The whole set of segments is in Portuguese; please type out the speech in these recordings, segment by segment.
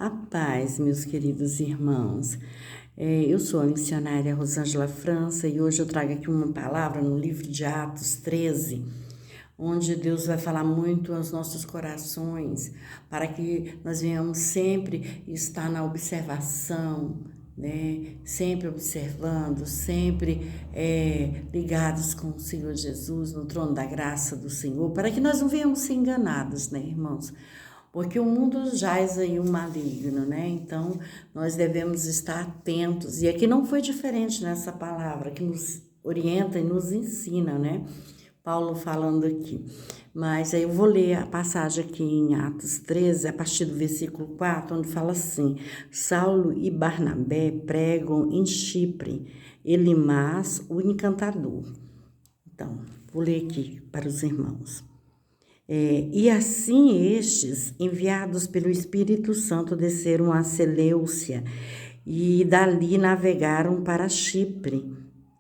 A paz, meus queridos irmãos. Eu sou a missionária Rosângela França e hoje eu trago aqui uma palavra no livro de Atos 13, onde Deus vai falar muito aos nossos corações, para que nós venhamos sempre estar na observação, né? Sempre observando, sempre ligados com o Senhor Jesus, no trono da graça do Senhor, para que nós não venhamos ser enganados, né, irmãos? Porque o mundo jaz aí o maligno, né? Então, nós devemos estar atentos. E aqui não foi diferente nessa palavra, que nos orienta e nos ensina, né? Paulo falando aqui. Mas aí eu vou ler a passagem aqui em Atos 13, a partir do versículo 4, onde fala assim: Saulo e Barnabé pregam em Chipre, Elimas, o encantador. Então, vou ler aqui para os irmãos. E assim estes, enviados pelo Espírito Santo, desceram a Seleucia e dali navegaram para Chipre.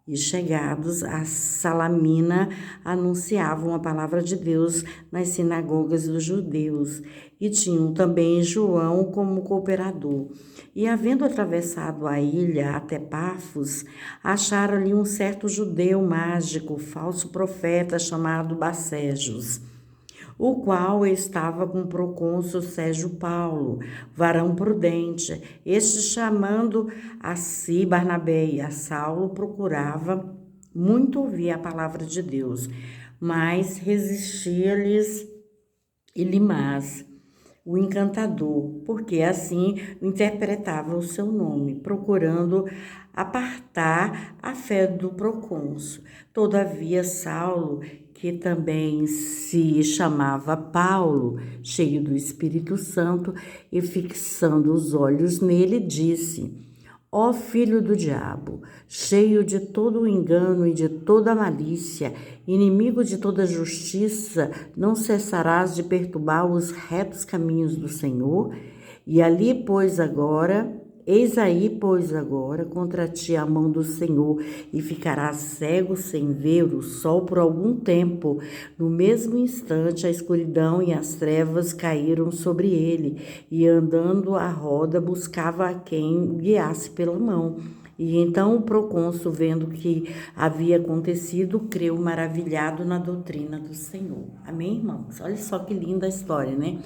E chegados a Salamina, anunciavam a palavra de Deus nas sinagogas dos judeus. E tinham também João como cooperador. E havendo atravessado a ilha até Pafos, acharam ali um certo judeu mágico, falso profeta, chamado Bacejos, o qual estava com o procônsul Sérgio Paulo, varão prudente. Este, chamando a si Barnabé e a Saulo, procurava muito ouvir a palavra de Deus, mas resistia-lhes Elimas, o encantador, porque assim interpretava o seu nome, procurando apartar a fé do procônsul. Todavia, Saulo, que também se chamava Paulo, cheio do Espírito Santo, e fixando os olhos nele, disse: Ó filho do diabo, cheio de todo o engano e de toda a malícia, inimigo de toda justiça, não cessarás de perturbar os retos caminhos do Senhor? Eis aí, pois agora, contra ti a mão do Senhor, e ficarás cego sem ver o sol por algum tempo. No mesmo instante, a escuridão e as trevas caíram sobre ele, e andando à roda, buscava a quem o guiasse pela mão. E então o procônsul, vendo o que havia acontecido, creu maravilhado na doutrina do Senhor. Amém, irmãos? Olha só que linda a história, né?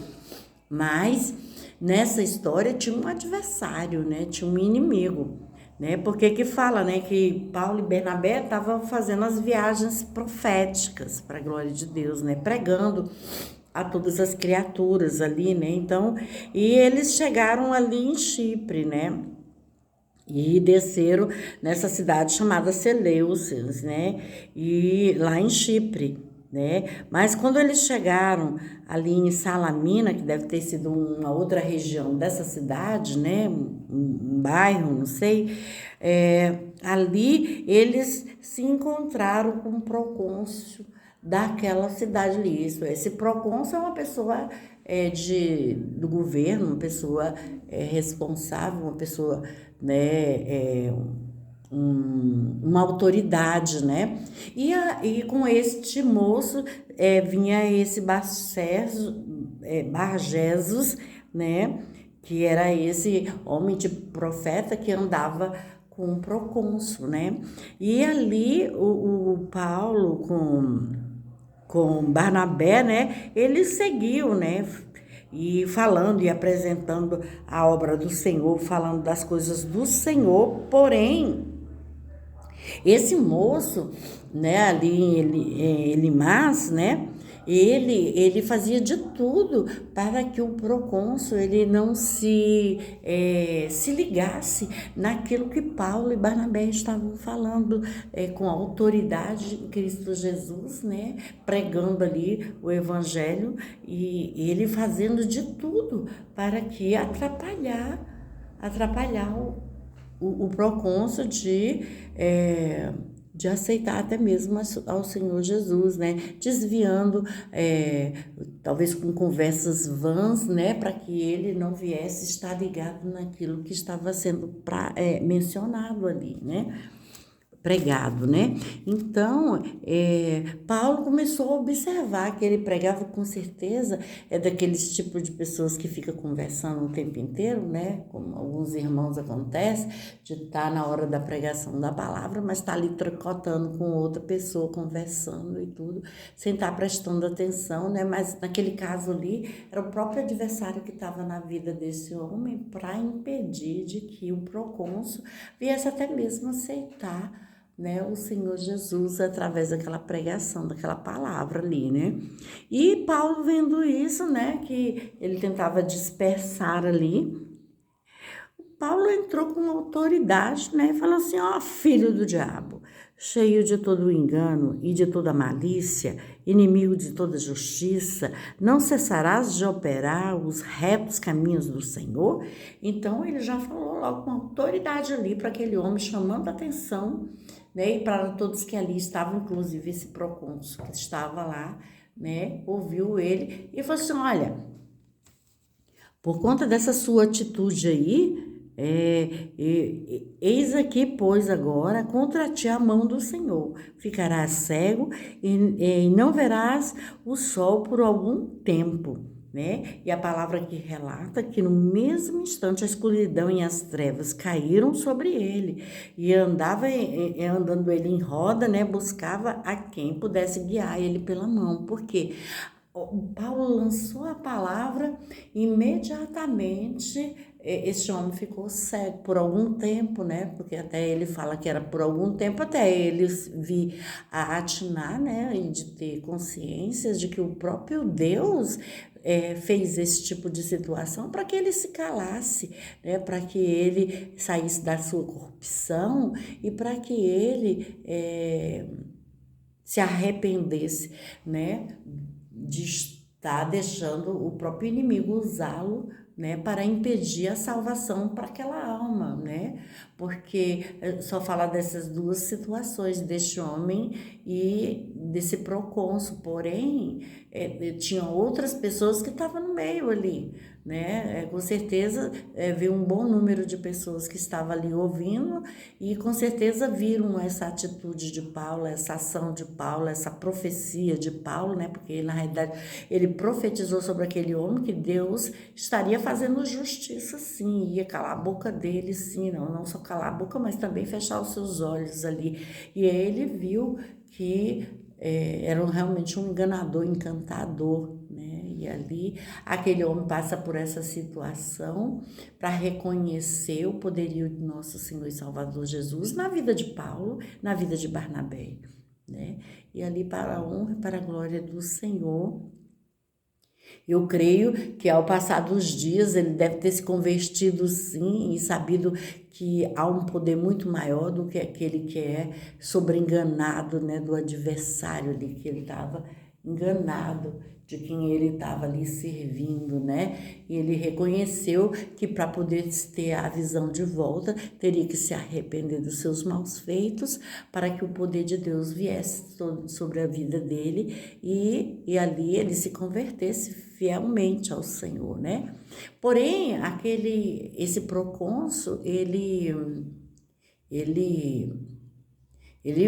Mas nessa história tinha um adversário, né? Tinha um inimigo, né? Porque que fala, né, que Paulo e Bernabé estavam fazendo as viagens proféticas para a glória de Deus, né? Pregando a todas as criaturas ali, né? Então, e eles chegaram ali em Chipre, né? E desceram nessa cidade chamada Seleucias, né? E lá em Chipre, né? Mas quando eles chegaram ali em Salamina, que deve ter sido uma outra região dessa cidade, né? Um bairro, não sei. Ali eles se encontraram com o procônsul daquela cidade ali. Esse procônsul é uma pessoa do governo, uma pessoa responsável, uma pessoa, né, uma autoridade, né? E com este moço vinha esse Barjesus, né? Que era esse homem de profeta que andava com o procônsul, né? E ali o Paulo com Barnabé, né? Ele seguiu, né? E falando e apresentando a obra do Senhor, falando das coisas do Senhor, porém, esse moço, né, ali Elimas, né, ele fazia de tudo para que o procônsul ele não se ligasse naquilo que Paulo e Barnabé estavam falando com autoridade em Cristo Jesus, né, pregando ali o evangelho e ele fazendo de tudo para que atrapalhar o procônsul de aceitar até mesmo ao Senhor Jesus, né? Desviando, talvez com conversas vãs, né? Para que ele não viesse estar ligado naquilo que estava sendo mencionado ali, né? pregado, né? Então, Paulo começou a observar que ele pregava com certeza, daqueles tipos de pessoas que ficam conversando o tempo inteiro, né? Como alguns irmãos acontece, de estar na hora da pregação da palavra, mas está ali tricotando com outra pessoa, conversando e tudo, sem estar prestando atenção, né? Mas naquele caso ali, era o próprio adversário que estava na vida desse homem para impedir de que o procônsul viesse até mesmo aceitar, né, o Senhor Jesus através daquela pregação, daquela palavra ali, né? E Paulo vendo isso, né, que ele tentava dispersar ali, Paulo entrou com autoridade, né, e falou assim: ó, filho do diabo, cheio de todo o engano e de toda malícia, inimigo de toda justiça, não cessarás de operar os retos caminhos do Senhor? Então ele já falou logo com autoridade ali para aquele homem, chamando a atenção, né, e para todos que ali estavam, inclusive esse procônsul que estava lá, né, ouviu ele e falou assim: olha, por conta dessa sua atitude aí, eis aqui, pois, agora contra ti a mão do Senhor. Ficarás cego e não verás o sol por algum tempo, né? E a palavra aqui relata que no mesmo instante a escuridão e as trevas caíram sobre ele e andando ele em roda, né? Buscava a quem pudesse guiar ele pela mão. Por quê? Paulo lançou a palavra, imediatamente esse homem ficou cego por algum tempo, né? Porque até ele fala que era por algum tempo, até ele vir a atinar, né? E de ter consciência de que o próprio Deus fez esse tipo de situação para que ele se calasse, né? Para que ele saísse da sua corrupção e para que ele se arrependesse, né? De estar deixando o próprio inimigo usá-lo, né, para impedir a salvação para aquela alma, né? Porque só fala dessas duas situações, deste homem e desse procônsul, porém, tinha outras pessoas que estavam no meio ali, né? Com certeza, viu um bom número de pessoas que estavam ali ouvindo e com certeza viram essa atitude de Paulo, essa ação de Paulo, essa profecia de Paulo, né? Porque na realidade ele profetizou sobre aquele homem que Deus estaria fazendo justiça, sim, ia calar a boca dele, sim, não só calar a boca, mas também fechar os seus olhos ali. E ele viu que era realmente um enganador, encantador, né? E ali aquele homem passa por essa situação para reconhecer o poderio de nosso Senhor e Salvador Jesus na vida de Paulo, na vida de Barnabé, né? E ali, para a honra e para a glória do Senhor, eu creio que ao passar dos dias ele deve ter se convertido, sim, e sabido que há um poder muito maior do que aquele que é sobreenganado, né, do adversário ali, que ele estava enganado de quem ele estava ali servindo, né? E ele reconheceu que para poder ter a visão de volta, teria que se arrepender dos seus maus feitos, para que o poder de Deus viesse sobre a vida dele e ali ele se convertesse fielmente ao Senhor, né? Porém, esse procônsul, ele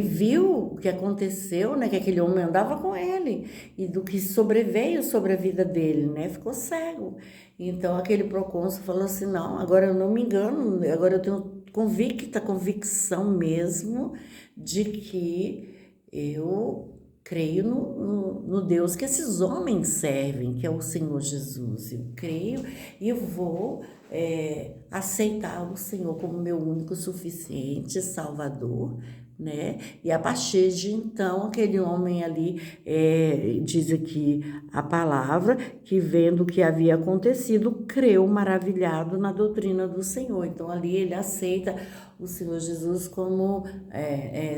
viu o que aconteceu, né? Que aquele homem andava com ele e do que sobreveio sobre a vida dele, né? Ficou cego. Então, aquele procônsul falou assim: não, agora eu não me engano, agora eu tenho convicção mesmo de que eu creio no Deus que esses homens servem, que é o Senhor Jesus. Eu creio e vou aceitar o Senhor como meu único, suficiente Salvador, né? E a partir de então, aquele homem ali, diz aqui a palavra, que vendo o que havia acontecido, creu maravilhado na doutrina do Senhor. Então, ali ele aceita o Senhor Jesus como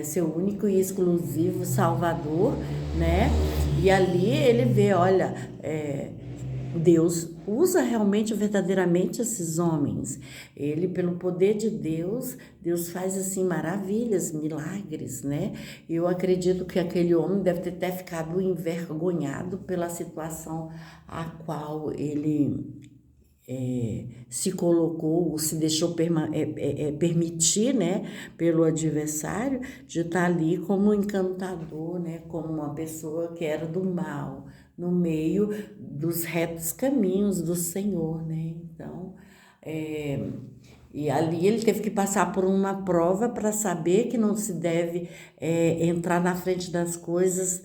seu único e exclusivo Salvador, né? E ali ele vê, olha, Deus usa realmente, verdadeiramente esses homens. Ele, pelo poder de Deus, Deus faz assim maravilhas, milagres, né? Eu acredito que aquele homem deve ter até ficado envergonhado pela situação a qual ele se colocou, ou se deixou permitir, né, pelo adversário, de estar ali como encantador, né, como uma pessoa que era do mal, no meio dos retos caminhos do Senhor, né? Então, e ali ele teve que passar por uma prova para saber que não se deve entrar na frente das coisas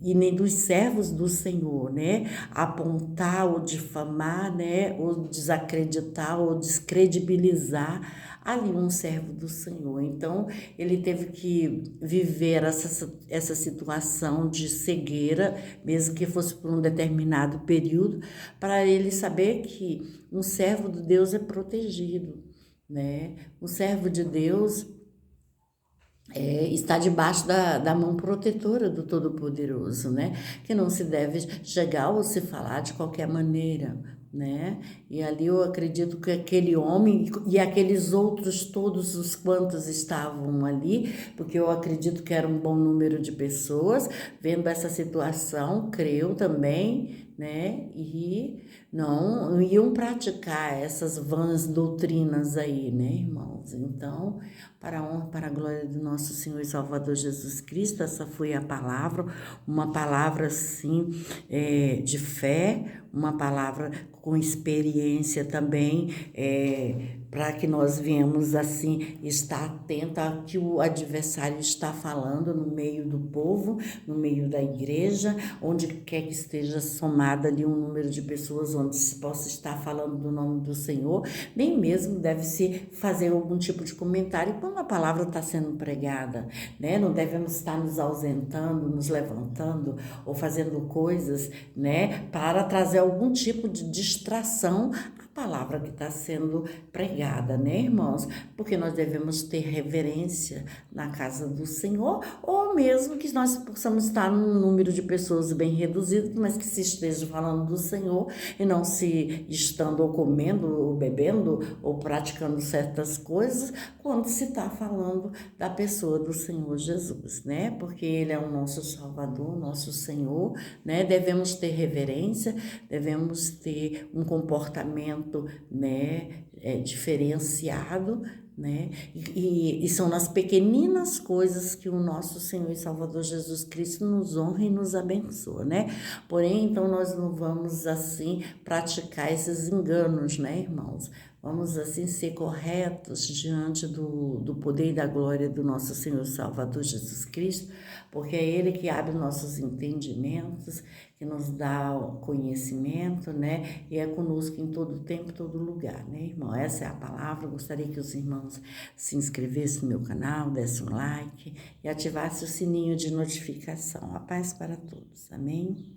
e nem dos servos do Senhor, né? Apontar ou difamar, né? Ou desacreditar ou descredibilizar ali um servo do Senhor. Então, ele teve que viver essa situação de cegueira, mesmo que fosse por um determinado período, para ele saber que um servo de Deus é protegido, né? Um servo de Deus está debaixo da mão protetora do Todo-Poderoso, né? Que não se deve chegar ou se falar de qualquer maneira, né? E ali eu acredito que aquele homem e aqueles outros, todos os quantos estavam ali, porque eu acredito que era um bom número de pessoas, vendo essa situação, creu também, né? E não iam praticar essas vãs doutrinas aí, né, irmãos? Então, para a honra, para a glória do nosso Senhor e Salvador Jesus Cristo, essa foi a palavra, uma palavra, assim, de fé, uma palavra com experiência também, para que nós venhamos, assim, estar atenta ao que o adversário está falando no meio do povo, no meio da igreja, onde quer que esteja somado ali um número de pessoas, onde se possa estar falando do nome do Senhor, nem mesmo deve-se fazer algum tipo de comentário quando a palavra está sendo pregada, né? Não devemos estar nos ausentando, nos levantando ou fazendo coisas, né, para trazer algum tipo de distração à palavra que está sendo pregada, né, irmãos? Porque nós devemos ter reverência na casa do Senhor, ou mesmo que nós possamos estar num número de pessoas bem reduzido, mas que se esteja falando do Senhor e não se estando ou comendo, ou bebendo, ou praticando certas coisas, quando se está falando da pessoa do Senhor Jesus, né? Porque Ele é o nosso Salvador, nosso Senhor, né? Devemos ter reverência, devemos ter um comportamento, né, diferenciado, né? E são nas pequeninas coisas que o nosso Senhor e Salvador Jesus Cristo nos honra e nos abençoa, né? Porém, então, nós não vamos, assim, praticar esses enganos, né, irmãos? Vamos, assim, ser corretos diante do poder e da glória do nosso Senhor e Salvador Jesus Cristo, porque é Ele que abre nossos entendimentos, que nos dá o conhecimento, né? E é conosco em todo tempo, todo lugar, né, irmão? Essa é a palavra. Eu gostaria que os irmãos se inscrevessem no meu canal, dessem um like e ativassem o sininho de notificação. A paz para todos. Amém?